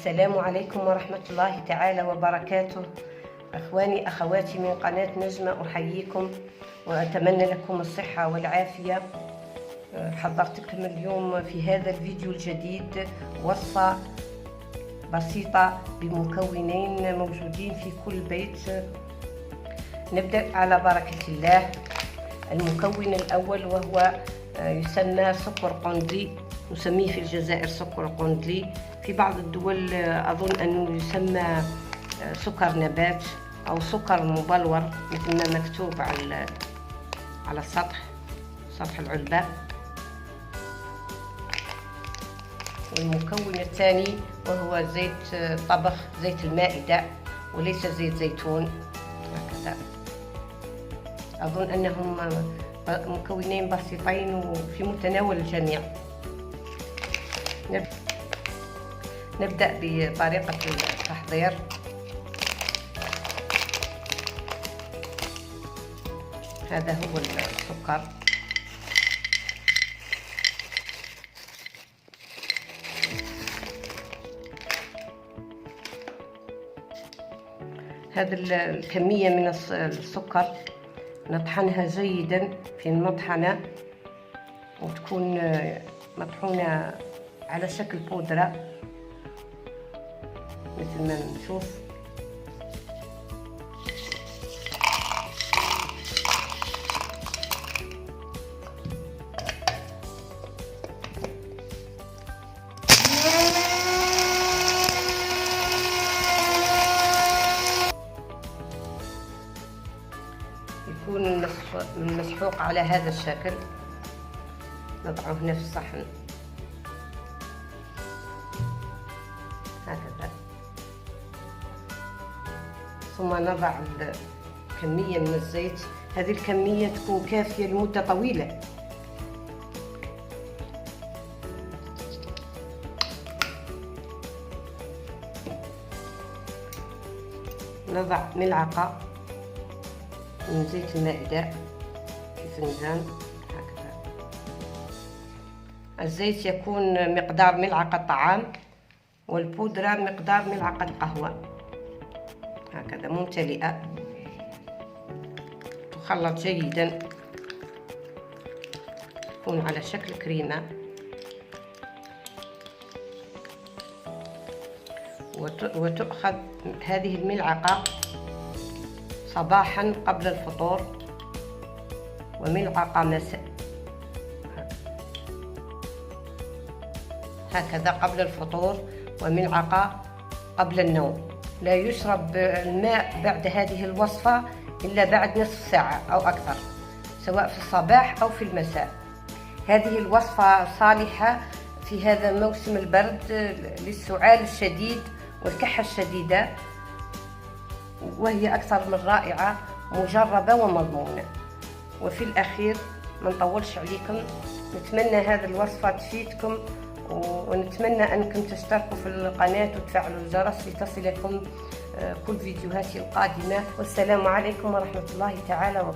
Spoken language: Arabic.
السلام عليكم ورحمة الله تعالى وبركاته. أخواني أخواتي من قناة نجمة، أحييكم وأتمنى لكم الصحة والعافية. حضرت لكم اليوم في هذا الفيديو الجديد وصفة بسيطة بمكونين موجودين في كل بيت. نبدأ على بركة الله. المكون الأول وهو يسمى سكر قندلي، نسميه في الجزائر سكر قندلي، في بعض الدول أظن أنه يسمى سكر نبات أو سكر مبلور مثل ما مكتوب على سطح العلبة. والمكون الثاني وهو زيت طبخ، زيت المائدة وليس زيت زيتون. هكذا أظن أنهم مكونين بسيطين وفي متناول الجميع. نبدأ بطريقة التحضير. هذا هو السكر. هذه الكمية من السكر نطحنها جيدا في المطحنة، وتكون مطحونة على شكل بودرة مثل ما نشوف. يكون مسحوق على هذا الشكل. نضعه هنا في الصحن هكذا، ثم نضع كمية من الزيت. هذه الكمية تكون كافية لمدة طويلة. نضع ملعقة من زيت المائدة في فنجان هكذا. الزيت يكون مقدار ملعقة طعام، والبودرة مقدار ملعقة قهوة هكذا ممتلئة. تخلط جيدا، تكون على شكل كريمة. وتؤخذ هذه الملعقة صباحا قبل الفطور، وملعقة مساء هكذا قبل الفطور، وملعقة قبل النوم. لا يشرب الماء بعد هذه الوصفة إلا بعد نصف ساعة أو أكثر، سواء في الصباح أو في المساء. هذه الوصفة صالحة في هذا موسم البرد للسعال الشديد والكحة الشديدة، وهي أكثر من رائعة، مجربة ومضمونة. وفي الأخير ما نطولش عليكم، نتمنى هذه الوصفة تفيدكم، ونتمنى أنكم تشتركوا في القناة وتفعلوا الجرس لتصلكم كل فيديوهاتي القادمة. والسلام عليكم ورحمة الله تعالى وبركاته.